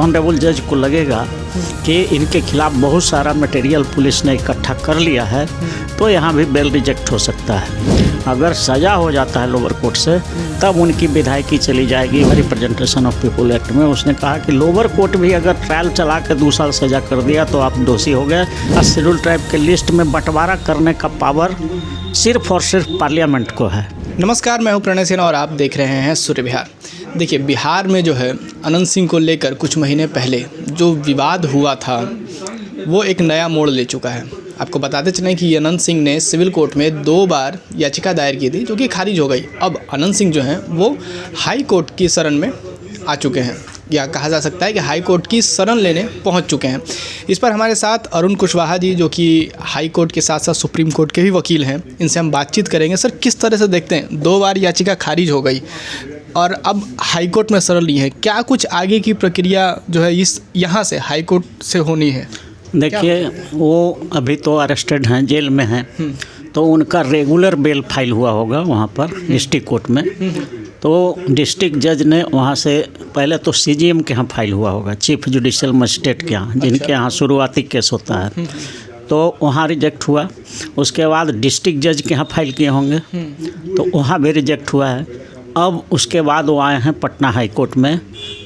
Honourable जज को लगेगा कि इनके खिलाफ बहुत सारा मटेरियल पुलिस ने इकट्ठा कर लिया है तो यहाँ भी बेल रिजेक्ट हो सकता है। अगर सज़ा हो जाता है लोअर कोर्ट से तब उनकी विधायकी चली जाएगी रिप्रेजेंटेशन ऑफ पीपुल एक्ट में। उसने कहा कि लोअर कोर्ट भी अगर ट्रायल चला के 2 साल सज़ा कर दिया तो आप दोषी हो गए। शेड्यूल ट्राइब के लिस्ट में बंटवारा करने का पावर सिर्फ और सिर्फ पार्लियामेंट को है। नमस्कार, मैं हूं प्रणय सिन्हा और आप देख रहे हैं सूर्य विहार। देखिए, बिहार में जो है अनंत सिंह को लेकर कुछ महीने पहले जो विवाद हुआ था वो एक नया मोड़ ले चुका है। आपको बताते चलें कि अनंत सिंह ने सिविल कोर्ट में 2 बार याचिका दायर की थी जो कि खारिज हो गई। अब अनंत सिंह जो हैं वो हाई कोर्ट की शरण में आ चुके हैं, या कहा जा सकता है कि हाई कोर्ट की शरण लेने पहुंच चुके हैं। इस पर हमारे साथ अरुण कुशवाहा जी, जो कि हाई कोर्ट के साथ साथ सुप्रीम कोर्ट के भी वकील हैं, इनसे हम बातचीत करेंगे। सर, किस तरह से देखते हैं 2 बार याचिका खारिज हो गई और अब हाई कोर्ट में शरण ली है, क्या कुछ आगे की प्रक्रिया जो है इस यहाँ से हाई कोर्ट से होनी है? देखिए, वो अभी तो अरेस्टेड हैं, जेल में हैं, तो उनका रेगुलर बेल फाइल हुआ होगा वहाँ पर डिस्ट्रिक्ट कोर्ट में। तो डिस्ट्रिक्ट जज ने वहाँ से पहले तो सीजीएम के यहाँ फाइल हुआ होगा, चीफ जुडिशियल मजिस्ट्रेट के यहाँ, जिनके यहाँ शुरुआती केस होता है, तो वहाँ रिजेक्ट हुआ। उसके बाद डिस्ट्रिक्ट जज के यहाँ फाइल किए होंगे तो वहाँ भी रिजेक्ट हुआ है। अब उसके बाद वो आए हैं पटना हाई कोर्ट में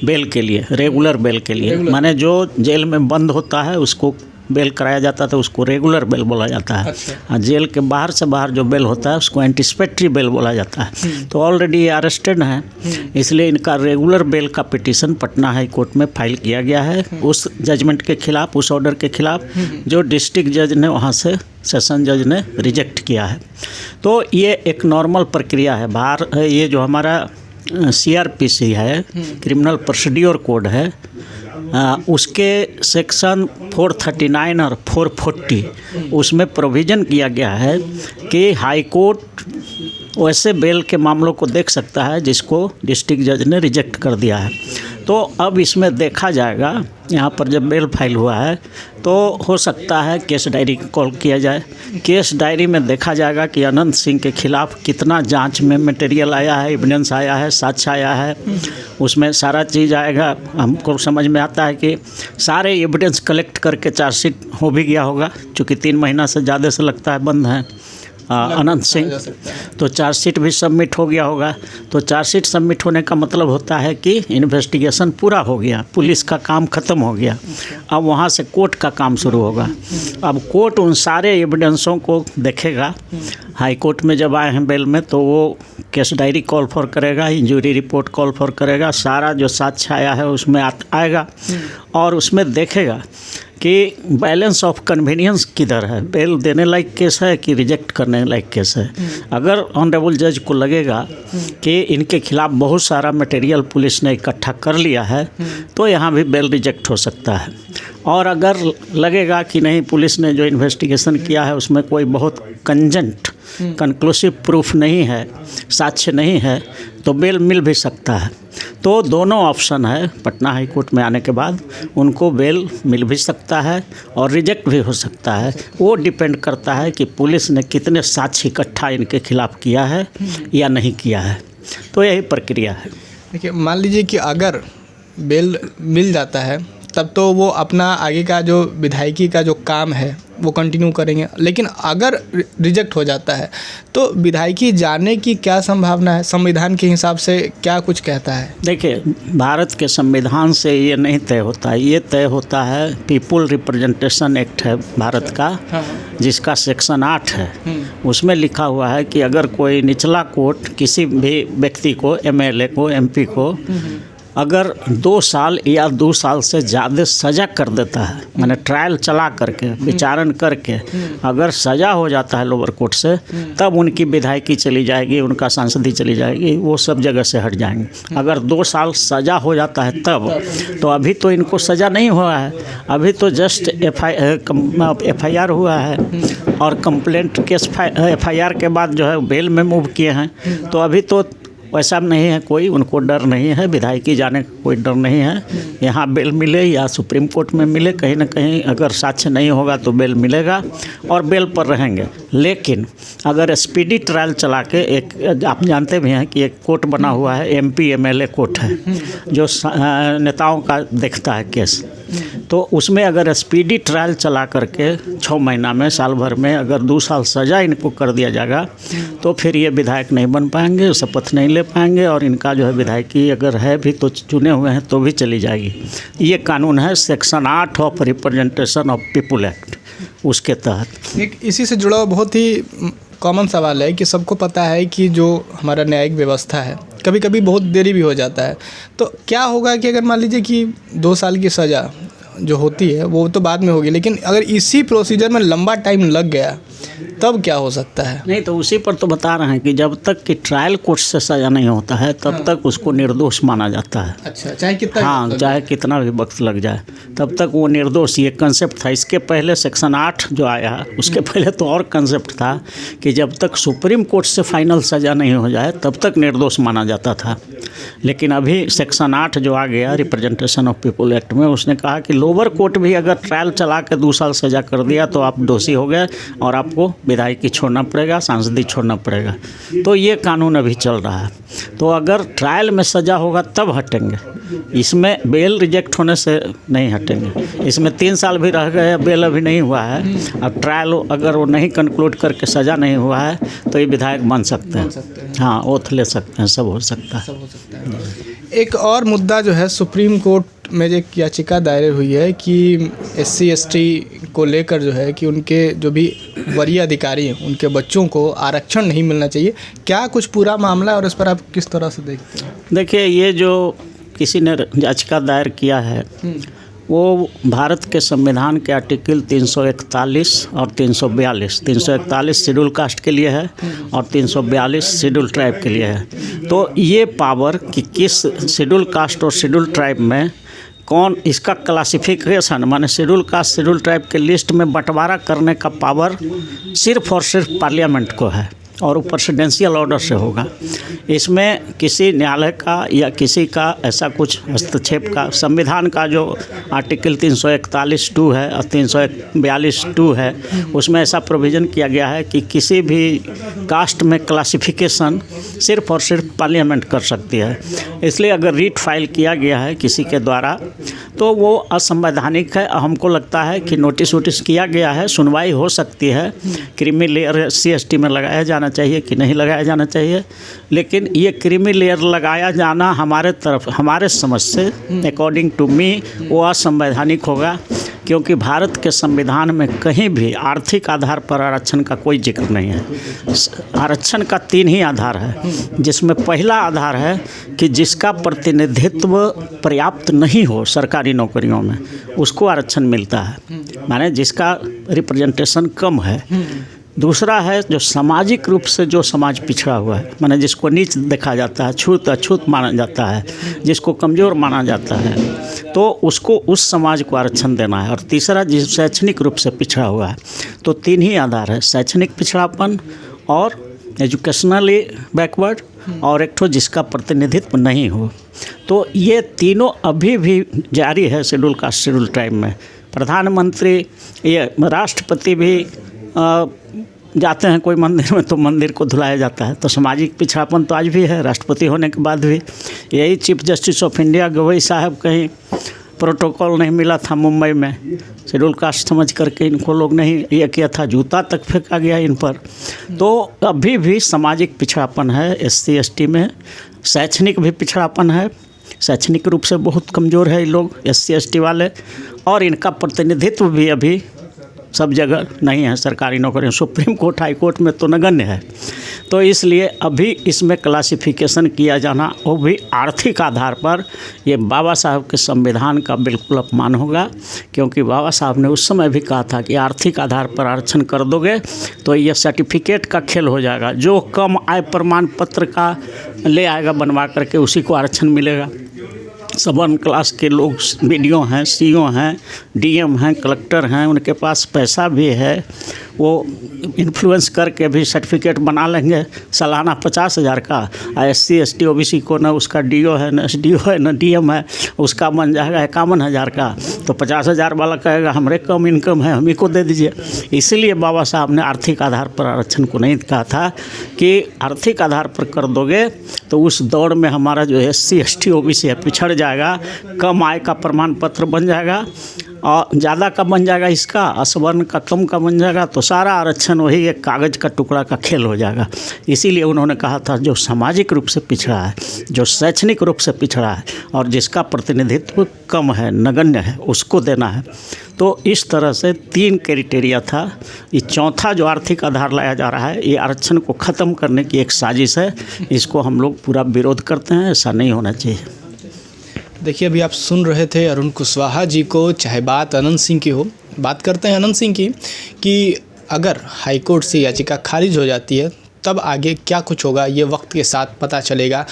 बेल के लिए, रेगुलर बेल के लिए। माने जो जेल में बंद होता है उसको बेल कराया जाता था, उसको रेगुलर बेल बोला जाता है। और जेल के बाहर से बाहर जो बेल होता है उसको एंटिसिपेटरी बेल बोला जाता है। तो ऑलरेडी ये अरेस्टेड हैं, इसलिए इनका रेगुलर बेल का पिटीशन पटना हाई कोर्ट में फाइल किया गया है उस जजमेंट के खिलाफ, उस ऑर्डर के खिलाफ जो डिस्ट्रिक्ट जज ने वहाँ से सेशन जज ने रिजेक्ट किया है। तो ये एक नॉर्मल प्रक्रिया है। बाहर ये जो हमारा CRPC है, क्रिमिनल प्रोसीड्योर कोड है, उसके सेक्शन 439 और 440 उसमें प्रोविज़न किया गया है कि हाई कोर्ट वैसे बेल के मामलों को देख सकता है जिसको डिस्ट्रिक्ट जज ने रिजेक्ट कर दिया है। तो अब इसमें देखा जाएगा, यहाँ पर जब बेल फाइल हुआ है तो हो सकता है केस डायरी कॉल किया जाए। केस डायरी में देखा जाएगा कि अनंत सिंह के खिलाफ कितना जांच में मटेरियल आया है, एविडेंस आया है, साक्ष्य आया है, उसमें सारा चीज़ आएगा। हमको समझ में आता है कि सारे एविडेंस कलेक्ट करके चार्जशीट हो भी गया होगा, चूँकि 3 महीना से ज़्यादा से लगता है बंद है अनंत सिंह, तो चार्जशीट भी सबमिट हो गया होगा। तो चार्जशीट सबमिट होने का मतलब होता है कि इन्वेस्टिगेशन पूरा हो गया, पुलिस का काम ख़त्म हो गया। अब वहाँ से कोर्ट का काम शुरू होगा। अब कोर्ट उन सारे एविडेंसों को देखेगा। हाई कोर्ट में जब आए हैं बेल में तो वो केस डायरी कॉल फॉर करेगा, इंजरी रिपोर्ट कॉल फॉर करेगा, सारा जो साक्ष्य आया है उसमें आएगा और उसमें देखेगा कि बैलेंस ऑफ कन्वीनियंस किधर है, बेल देने लायक केस है कि रिजेक्ट करने लायक केस है। अगर ऑनरेबल जज को लगेगा कि इनके खिलाफ बहुत सारा मटेरियल पुलिस ने इकट्ठा कर लिया है तो यहाँ भी बेल रिजेक्ट हो सकता है। और अगर लगेगा कि नहीं, पुलिस ने जो इन्वेस्टिगेशन किया है उसमें कोई बहुत कंजेंट कंक्लूसिव प्रूफ नहीं है, साक्ष्य नहीं है, तो बेल मिल भी सकता है। तो दोनों ऑप्शन है। पटना हाई कोर्ट में आने के बाद उनको बेल मिल भी सकता है और रिजेक्ट भी हो सकता है। वो डिपेंड करता है कि पुलिस ने कितने साक्ष्य इकट्ठा इनके खिलाफ किया है या नहीं किया है। तो यही प्रक्रिया है। देखिए, मान लीजिए कि अगर बेल मिल जाता है तब तो वो अपना आगे का जो विधायकी का जो काम है वो कंटिन्यू करेंगे, लेकिन अगर रिजेक्ट हो जाता है तो विधायकी जाने की क्या संभावना है? संविधान के हिसाब से क्या कुछ कहता है? देखिए, भारत के संविधान से ये नहीं तय होता है, ये तय होता है पीपुल रिप्रेजेंटेशन एक्ट है भारत का, जिसका सेक्शन 8 है। उसमें लिखा हुआ है कि अगर कोई निचला कोर्ट किसी भी व्यक्ति को, MLA को, MP को अगर 2 साल या 2 साल से ज़्यादा सज़ा कर देता है, माने ट्रायल चला करके, विचारण करके अगर सज़ा हो जाता है लोअर कोर्ट से, तब उनकी विधायकी चली जाएगी, उनका सांसदी चली जाएगी, वो सब जगह से हट जाएंगे। अगर 2 साल सज़ा हो जाता है तब, तो अभी तो इनको सज़ा नहीं हुआ है, अभी तो जस्ट FIR हुआ है और कंप्लेंट केस FIR के बाद जो है बेल में मूव किए हैं, तो अभी तो वैसा नहीं है, कोई उनको डर नहीं है, विधायकी जाने का कोई डर नहीं है। यहाँ बेल मिले या सुप्रीम कोर्ट में मिले, कहीं ना कहीं अगर साक्ष्य नहीं होगा तो बेल मिलेगा और बेल पर रहेंगे। लेकिन अगर स्पीडी ट्रायल चला के, एक आप जानते भी हैं कि एक कोर्ट बना हुआ है, MP MLA कोर्ट है जो नेताओं का देखता है केस, तो उसमें अगर स्पीडी ट्रायल चला करके 6 महीना में, साल भर में अगर 2 साल सज़ा इनको कर दिया जाएगा तो फिर ये विधायक नहीं बन पाएंगे, शपथ नहीं ले पाएंगे और इनका जो है विधायकी अगर है भी तो चुने हुए हैं तो भी चली जाएगी। ये कानून है section 8 of representation of people act, उसके तहत। एक इसी से जुड़ा बहुत ही कॉमन सवाल है कि सबको पता है कि जो हमारा न्यायिक व्यवस्था है कभी कभी बहुत देरी भी हो जाता है, तो क्या होगा कि अगर मान लीजिए कि 2 साल की सज़ा जो होती है वो तो बाद में होगी, लेकिन अगर इसी प्रोसीजर में लंबा टाइम लग गया तब क्या हो सकता है? नहीं तो उसी पर तो बता रहे हैं कि जब तक कि ट्रायल कोर्ट से सज़ा नहीं होता है तब तक उसको निर्दोष माना जाता है। अच्छा, चाहे कितना चाहे कितना भी वक्त लग जाए तब तक वो निर्दोष, ये कंसेप्ट था। इसके पहले सेक्शन 8 जो आया उसके पहले तो और कंसेप्ट था कि जब तक सुप्रीम कोर्ट से फाइनल सज़ा नहीं हो जाए तब तक निर्दोष माना जाता था। लेकिन अभी सेक्शन 8 जो आ गया रिप्रेजेंटेशन ऑफ पीपुल एक्ट में, उसने कहा कि लोअर कोर्ट भी अगर ट्रायल चला के 2 साल सज़ा कर दिया तो आप दोषी हो गए और आपको विधायकी छोड़ना पड़ेगा, सांसदी छोड़ना पड़ेगा। तो ये कानून अभी चल रहा है। तो अगर ट्रायल में सज़ा होगा तब हटेंगे, इसमें बेल रिजेक्ट होने से नहीं हटेंगे। इसमें 3 साल भी रह गए, बेल अभी नहीं हुआ है, अब ट्रायल अगर वो नहीं कंक्लूड करके सज़ा नहीं हुआ है तो ये विधायक बन सकते हैं। हाँ, ओथ ले सकते हैं, सब हो सकता है। एक और मुद्दा जो है, सुप्रीम कोर्ट में एक याचिका दायर हुई है कि SC ST को लेकर जो है कि उनके जो भी वरीय अधिकारी हैं उनके बच्चों को आरक्षण नहीं मिलना चाहिए। क्या कुछ पूरा मामला है और इस पर आप किस तरह से देखते हैं? देखिए, ये जो किसी ने याचिका दायर किया है वो भारत के संविधान के आर्टिकल 341 और 342, 341 शेड्यूल कास्ट के लिए है और 342 शेड्यूल ट्राइब के लिए है। तो ये पावर कि किस शेड्यूल कास्ट और शेड्यूल ट्राइब में कौन, इसका क्लासिफिकेशन माने शेड्यूल कास्ट शेड्यूल ट्राइब के लिस्ट में बंटवारा करने का पावर सिर्फ और सिर्फ पार्लियामेंट को है और ऊपर से प्रेसिडेंशियल ऑर्डर से होगा। इसमें किसी न्यायालय का या किसी का ऐसा कुछ हस्तक्षेप का, संविधान का जो आर्टिकल 341(2) है और 342(2) है उसमें ऐसा प्रोविज़न किया गया है कि किसी भी कास्ट में क्लासिफिकेशन सिर्फ और सिर्फ पार्लियामेंट कर सकती है। इसलिए अगर रीट फाइल किया गया है किसी के द्वारा तो वो असंवैधानिक है। हमको लगता है कि नोटिस वोटिस किया गया है, सुनवाई हो सकती है, क्रीमी लेयर SC ST में लगाया जाना चाहिए कि नहीं लगाया जाना चाहिए। लेकिन ये क्रीमी लेयर लगाया जाना हमारे समझ से अकॉर्डिंग टू मी वो असंवैधानिक होगा, क्योंकि भारत के संविधान में कहीं भी आर्थिक आधार पर आरक्षण का कोई जिक्र नहीं है। आरक्षण का 3 ही आधार है, जिसमें पहला आधार है कि जिसका प्रतिनिधित्व पर्याप्त नहीं हो सरकारी नौकरियों में उसको आरक्षण मिलता है, माने जिसका रिप्रेजेंटेशन कम है। दूसरा है जो सामाजिक रूप से जो समाज पिछड़ा हुआ है, माने जिसको नीच देखा जाता है, छूत अछूत माना जाता है, जिसको कमज़ोर माना जाता है, तो उसको उस समाज को आरक्षण देना है। और तीसरा जिस शैक्षणिक रूप से पिछड़ा हुआ है। तो 3 ही आधार है, शैक्षणिक पिछड़ापन और एजुकेशनली बैकवर्ड और एक ठो जिसका प्रतिनिधित्व नहीं हो। तो ये तीनों अभी भी जारी है शेड्यूल कास्ट शेड्यूल ट्राइब में। प्रधानमंत्री, ये राष्ट्रपति भी जाते हैं कोई मंदिर में तो मंदिर को धुलाया जाता है। तो सामाजिक पिछड़ापन तो आज भी है राष्ट्रपति होने के बाद भी। यही chief justice of India Gavai साहब कहीं प्रोटोकॉल नहीं मिला था मुंबई में, शेड्यूल कास्ट समझ करके इनको लोग नहीं ये किया था, जूता तक फेंका गया इन पर। तो अभी भी सामाजिक पिछड़ापन है SC ST में, शैक्षणिक भी पिछड़ापन है, शैक्षणिक रूप से बहुत कमज़ोर है ये लोग SC ST वाले, और इनका प्रतिनिधित्व भी अभी सब जगह नहीं है सरकारी नौकरी। सुप्रीम कोर्ट हाई कोर्ट में तो नगण्य है। तो इसलिए अभी इसमें क्लासिफिकेशन किया जाना वो भी आर्थिक आधार पर, ये बाबा साहब के संविधान का बिल्कुल अपमान होगा, क्योंकि बाबा साहब ने उस समय भी कहा था कि आर्थिक आधार पर आरक्षण कर दोगे तो ये सर्टिफिकेट का खेल हो जाएगा, जो कम आय प्रमाण पत्र का ले आएगा बनवा करके उसी को आरक्षण मिलेगा। सवर्न क्लास के लोग BDO हैं, CO हैं, DM हैं, कलेक्टर हैं, उनके पास पैसा भी है, वो इन्फ्लुएंस करके भी सर्टिफिकेट बना लेंगे सालाना 50,000 का। SC ST OBC को न उसका DO है, न SDO है, न DM है, उसका बन जाएगा 51,000 का। तो 50,000 वाला कहेगा हमारे कम इनकम है, हम ही को दे दीजिए। इसीलिए बाबा साहब ने आर्थिक आधार पर आरक्षण को नहीं कहा था कि आर्थिक आधार पर कर दोगे तो उस दौड़ में हमारा जो SC ST OBC है पिछड़ जाएगा, कम आय का प्रमाण पत्र बन जाएगा और ज़्यादा का बन जाएगा, इसका असवर्ण का कम का बन जाएगा, तो सारा आरक्षण वही एक कागज़ का टुकड़ा का खेल हो जाएगा। इसीलिए उन्होंने कहा था जो सामाजिक रूप से पिछड़ा है, जो शैक्षणिक रूप से पिछड़ा है और जिसका प्रतिनिधित्व कम है, नगण्य है, उसको देना है। तो इस तरह से 3 क्राइटेरिया था। ये चौथा जो आर्थिक आधार लाया जा रहा है, ये आरक्षण को ख़त्म करने की एक साजिश है। इसको हम लोग पूरा विरोध करते हैं, ऐसा नहीं होना चाहिए। देखिए, अभी आप सुन रहे थे अरुण कुशवाहा जी को, चाहे बात अनंत सिंह की हो। बात करते हैं अनंत सिंह की कि अगर हाईकोर्ट से याचिका खारिज हो जाती है तब आगे क्या कुछ होगा, ये वक्त के साथ पता चलेगा।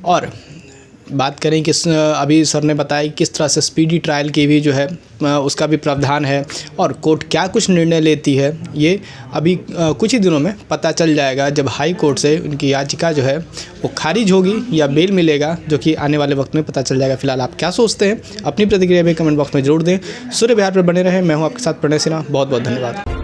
और बात करें कि अभी सर ने बताया किस तरह से स्पीडी ट्रायल की भी जो है उसका भी प्रावधान है और कोर्ट क्या कुछ निर्णय लेती है, ये अभी कुछ ही दिनों में पता चल जाएगा जब हाई कोर्ट से उनकी याचिका जो है वो खारिज होगी या बेल मिलेगा, जो कि आने वाले वक्त में पता चल जाएगा। फिलहाल आप क्या सोचते हैं, अपनी प्रतिक्रिया भी कमेंट बॉक्स में जरूर दें। सूर्य विहार पर बने रहें। मैं हूं आपके साथ प्रणय सिन्हा। बहुत बहुत धन्यवाद।